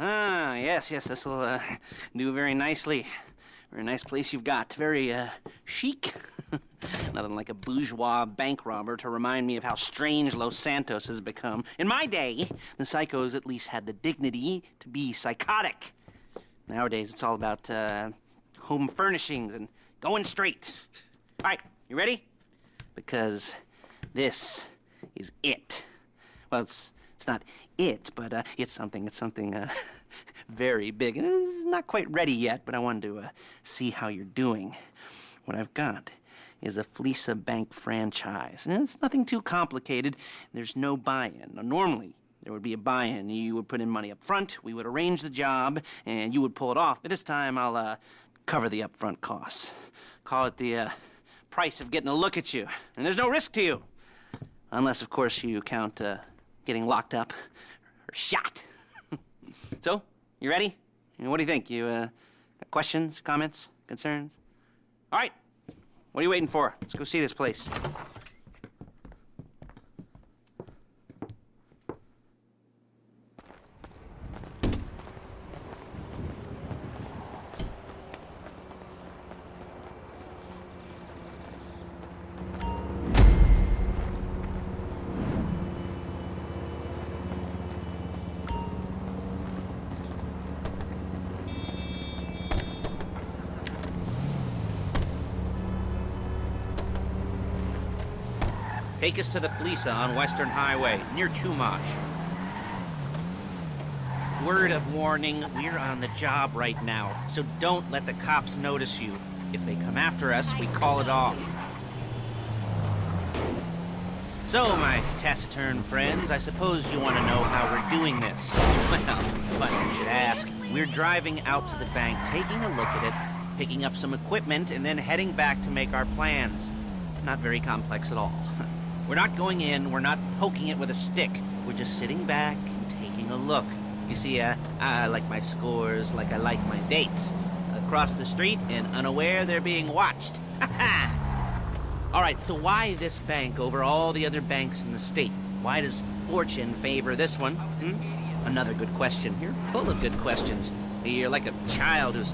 Ah, yes, this will do very nicely. Very nice place you've got. Very chic. Nothing like a bourgeois bank robber to remind me of how strange Los Santos has become. In my day, the psychos at least had the dignity to be psychotic. Nowadays, it's all about home furnishings and going straight. All right, you ready? Because this is it. Well, it's not it, but it's something very big. And it's not quite ready yet, but I wanted to see how you're doing. What I've got is a Fleeca bank franchise. And it's nothing too complicated. There's no buy-in. Now, normally, there would be a buy-in. You would put in money up front, we would arrange the job, and you would pull it off. But this time, I'll cover the upfront costs. Call it the price of getting a look at you. And there's no risk to you. Unless, of course, you count getting locked up or shot. So, you ready? What do you think? You got questions, comments, concerns? All right. What are you waiting for? Let's go see this place. Take us to the Fleeca on Western Highway, near Chumash. Word of warning, we're on the job right now, so don't let the cops notice you. If they come after us, we call it off. So, my taciturn friends, I suppose you want to know how we're doing this. Well, funny you should ask. We're driving out to the bank, taking a look at it, picking up some equipment, and then heading back to make our plans. Not very complex at all. We're not going in, we're not poking it with a stick. We're just sitting back and taking a look. You see, I like my scores like I like my dates. Across the street and unaware they're being watched. All right, so why this bank over all the other banks in the state? Why does fortune favor this one? Another good question. You're full of good questions. You're like a child whose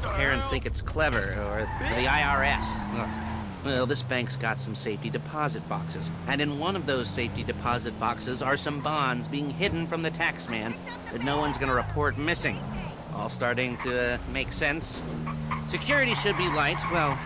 parents think it's clever, or the IRS. Ugh. Well, this bank's got some safety deposit boxes, and in one of those safety deposit boxes are some bonds being hidden from the taxman that no one's gonna report missing. All starting to make sense. Security should be light, well,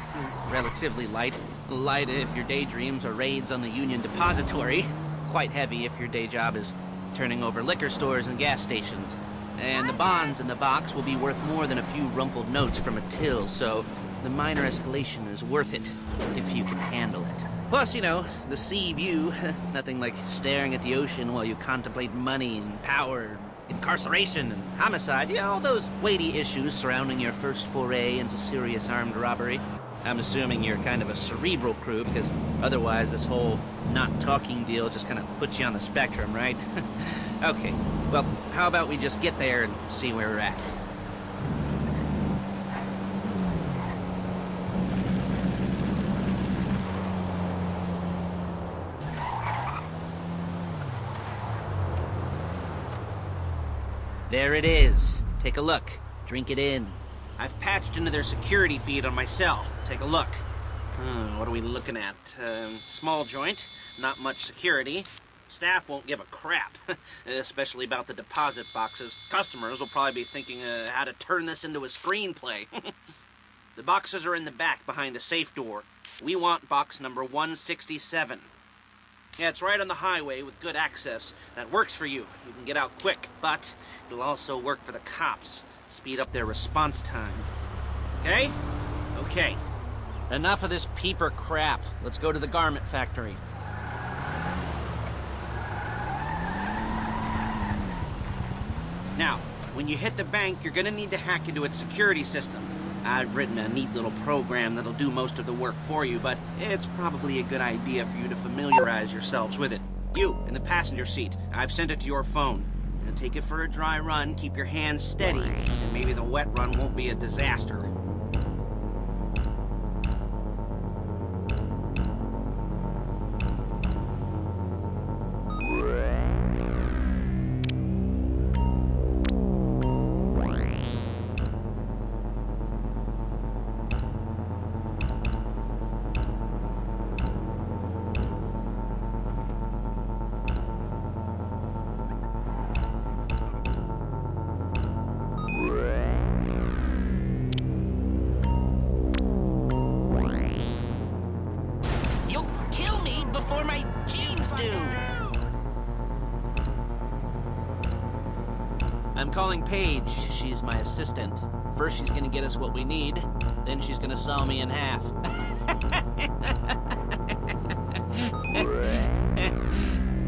relatively light. Light if your daydreams are raids on the Union Depository. Quite heavy if your day job is turning over liquor stores and gas stations. And the bonds in the box will be worth more than a few rumpled notes from a till, so the minor escalation is worth it, if you can handle it. Plus, you know, the sea view, nothing like staring at the ocean while you contemplate money and power, incarceration and homicide, you know, all those weighty issues surrounding your first foray into serious armed robbery. I'm assuming you're kind of a cerebral crew, because otherwise this whole not talking deal just kind of puts you on the spectrum, right? Okay, well, how about we just get there and see where we're at? There it is. Take a look. Drink it in. I've patched into their security feed on my cell. Take a look. What are we looking at? Small joint, not much security. Staff won't give a crap, especially about the deposit boxes. Customers will probably be thinking how to turn this into a screenplay. The boxes are in the back behind a safe door. We want box number 167. Yeah, it's right on the highway with good access. That works for you. You can get out quick, but it'll also work for the cops. Speed up their response time. Okay? Okay. Enough of this peeper crap. Let's go to the garment factory. Now, when you hit the bank, you're gonna need to hack into its security system. I've written a neat little program that'll do most of the work for you, but it's probably a good idea for you to familiarize yourselves with it. You, in the passenger seat, I've sent it to your phone. Now take it for a dry run, keep your hands steady, and maybe the wet run won't be a disaster. calling Paige. She's my assistant. First she's gonna get us what we need, then she's gonna saw me in half.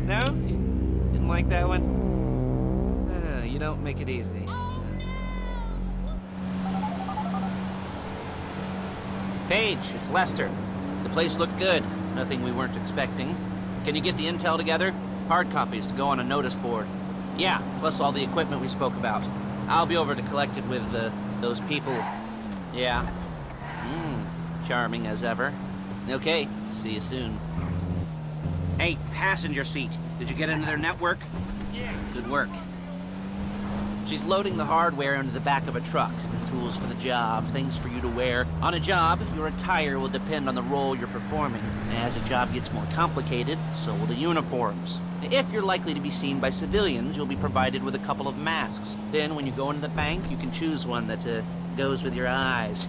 No? You didn't like that one? You don't make it easy. Paige, it's Lester. The place looked good. Nothing we weren't expecting. Can you get the intel together? Hard copies to go on a notice board. Yeah, plus all the equipment we spoke about. I'll be over to collect it with, those people. Yeah. Charming as ever. Okay, see you soon. Hey, passenger seat. Did you get into their network? Yeah. Good work. She's loading the hardware into the back of a truck. Tools for the job, things for you to wear. On a job, your attire will depend on the role you're performing. As the job gets more complicated, so will the uniforms. If you're likely to be seen by civilians, you'll be provided with a couple of masks. Then, when you go into the bank, you can choose one that goes with your eyes.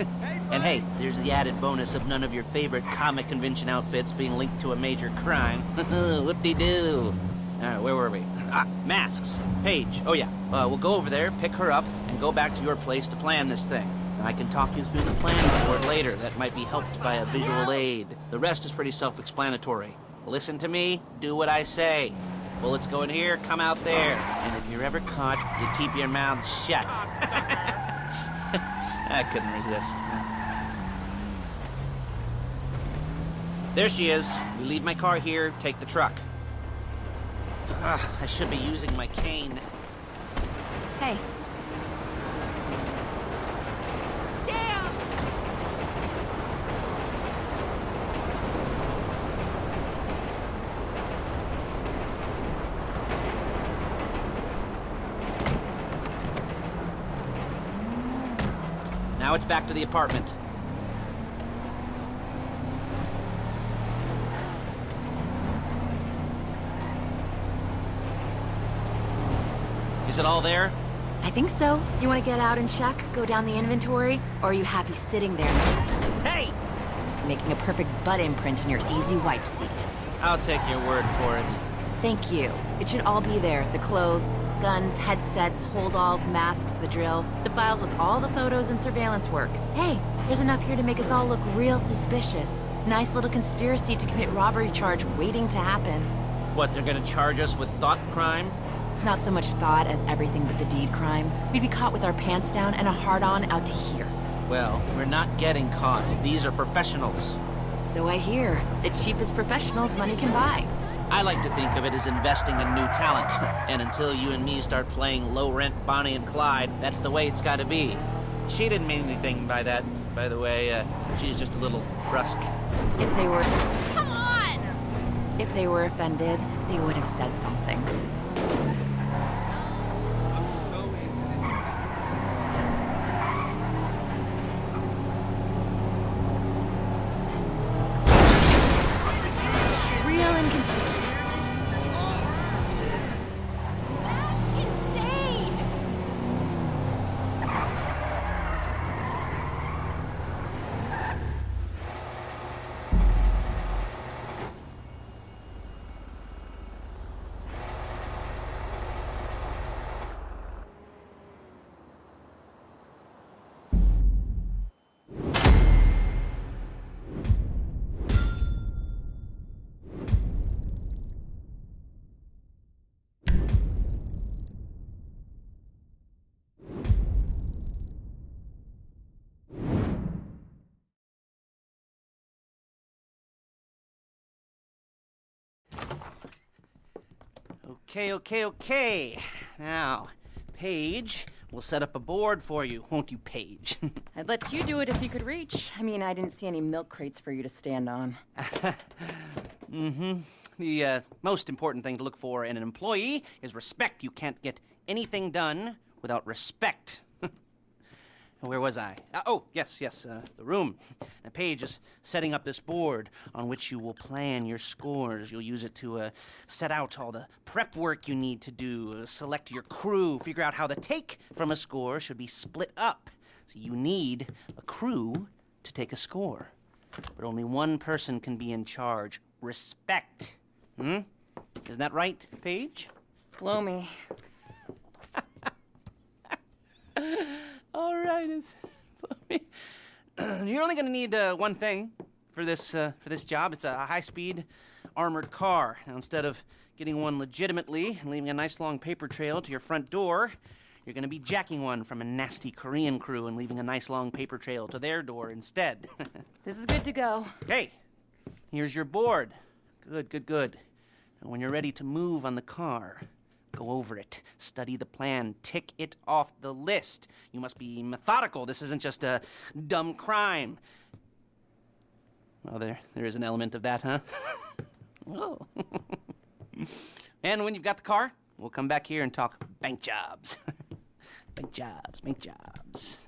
And hey, there's the added bonus of none of your favorite comic convention outfits being linked to a major crime. Whoop-de-doo. Alright, where were we? Masks. Paige. Oh yeah, we'll go over there, pick her up, and go back to your place to plan this thing. I can talk you through the plan board later. That might be helped by a visual aid. The rest is pretty self-explanatory. Listen to me, do what I say. Bullets go in here, come out there. And if you're ever caught, you keep your mouth shut. I couldn't resist. There she is. We leave my car here, take the truck. I should be using my cane. Hey. Damn! Now it's back to the apartment. Is it all there? I think so. You want to get out and check? Go down the inventory? Or are you happy sitting there? Hey! Making a perfect butt imprint in your easy wipe seat. I'll take your word for it. Thank you. It should all be there. The clothes, guns, headsets, holdalls, masks, the drill. The files with all the photos and surveillance work. Hey, there's enough here to make us all look real suspicious. Nice little conspiracy to commit robbery charge waiting to happen. What, they're gonna charge us with thought crime? Not so much thought as everything but the deed crime. We'd be caught with our pants down and a hard-on out to here. Well, we're not getting caught. These are professionals. So I hear. The cheapest professionals money can buy. I like to think of it as investing in new talent. And until you and me start playing low-rent Bonnie and Clyde, that's the way it's gotta be. She didn't mean anything by that, by the way. She's just a little brusque. If they were... Come on! If they were offended, they would have said something. Okay. Now, Paige, we'll set up a board for you, won't you, Paige? I'd let you do it if you could reach. I mean, I didn't see any milk crates for you to stand on. The most important thing to look for in an employee is respect. You can't get anything done without respect. Where was I? Yes, the room. Now, Paige is setting up this board on which you will plan your scores. You'll use it to set out all the prep work you need to do, select your crew, figure out how the take from a score should be split up. So you need a crew to take a score. But only one person can be in charge. Respect. Isn't that right, Paige? Blow me. You're only gonna need one thing for this job. It's a high-speed armored car. Now, instead of getting one legitimately and leaving a nice long paper trail to your front door, you're gonna be jacking one from a nasty Korean crew and leaving a nice long paper trail to their door instead. This is good to go. Hey, here's your board. Good. And when you're ready to move on the car, go over it, study the plan, tick it off the list. You must be methodical. This isn't just a dumb crime. Well, there is an element of that, huh? Oh. And when you've got the car, we'll come back here and talk bank jobs. Bank jobs.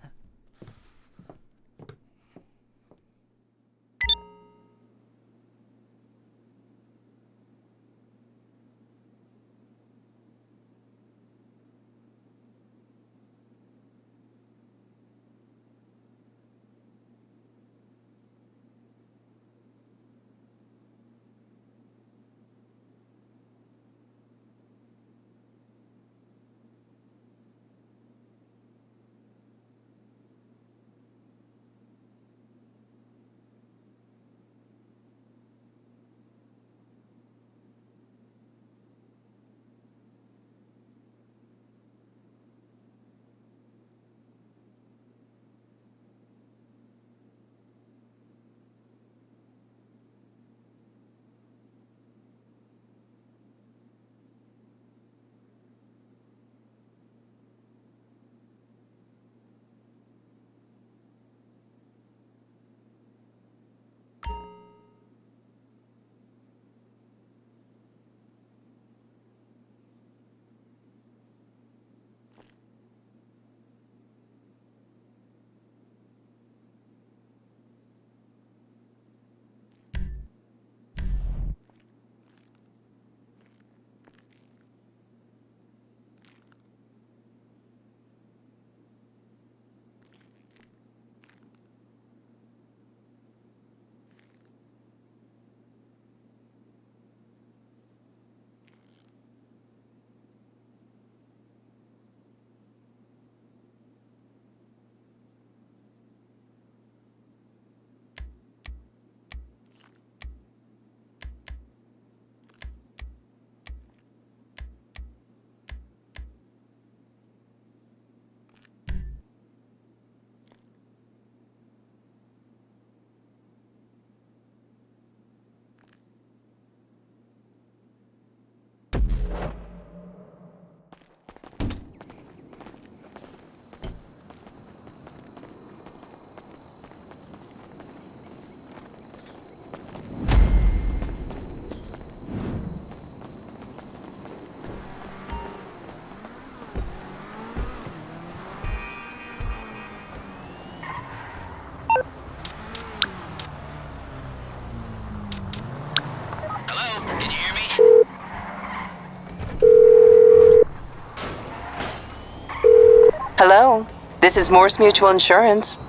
Hello, this is Morse Mutual Insurance.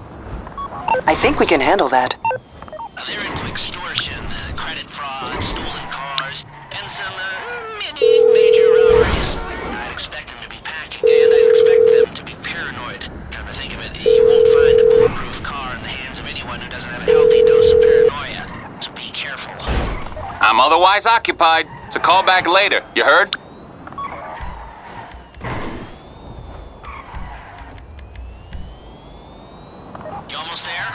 I think we can handle that. They're into extortion, credit fraud, stolen cars, and some major robberies. I'd expect them to be packing, and I'd expect them to be paranoid. Come to think of it, you won't find a bulletproof car in the hands of anyone who doesn't have a healthy dose of paranoia. So be careful. I'm otherwise occupied, so call back later. You heard? You almost there?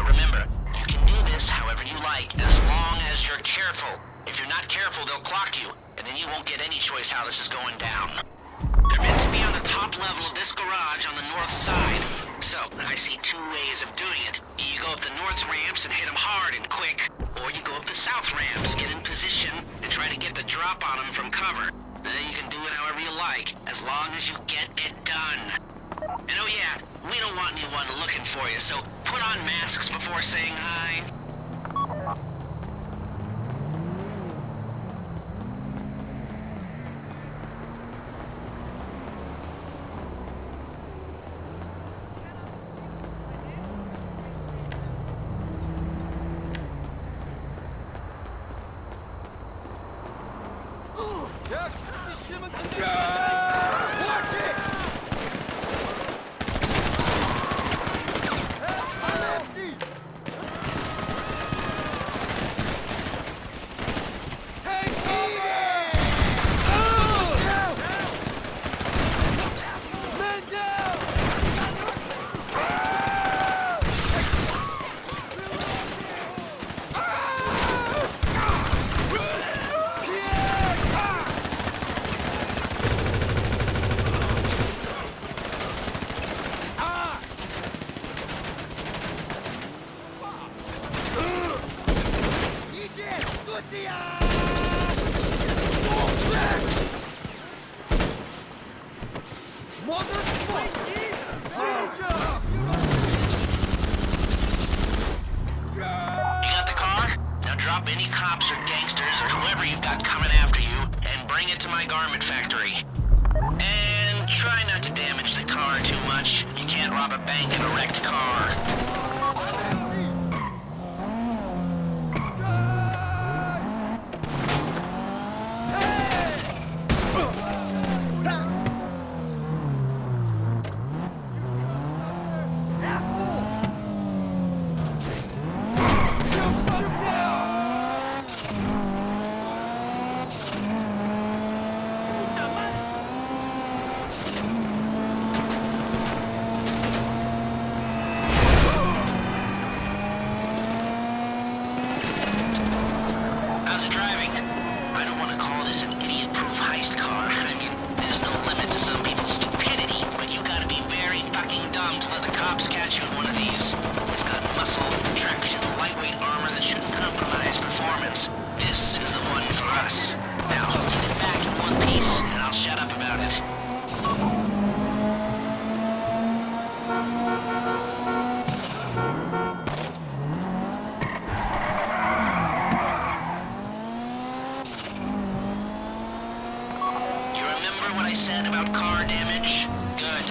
Remember, you can do this however you like, as long as you're careful. If you're not careful, they'll clock you, and then you won't get any choice how this is going down. They're meant to be on the top level of this garage on the north side. So, I see two ways of doing it. You go up the north ramps and hit them hard and quick, or you go up the south ramps, get in position, and try to get the drop on them from cover. You can do it however you like, as long as you get it done. And oh yeah, we don't want anyone looking for you, so put on masks before saying hi. You got the car? Now drop any cops or gangsters or whoever you've got coming after you and bring it to my garment factory. And try not to damage the car too much. You can't rob a bank in a wrecked car. How's it driving? I don't want to call this an idiot-proof heist car. I mean, there's no limit to some people's stupidity, but you gotta be very fucking dumb to let the cops catch you in one of these. It's got muscle, traction, lightweight armor that shouldn't compromise performance. This is the one for us. Now, get it back in one piece, and I'll shut up about it. You remember what I said about car damage? Good.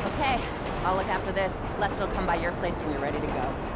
Okay, I'll look after this. Lester will come by your place when you're ready to go.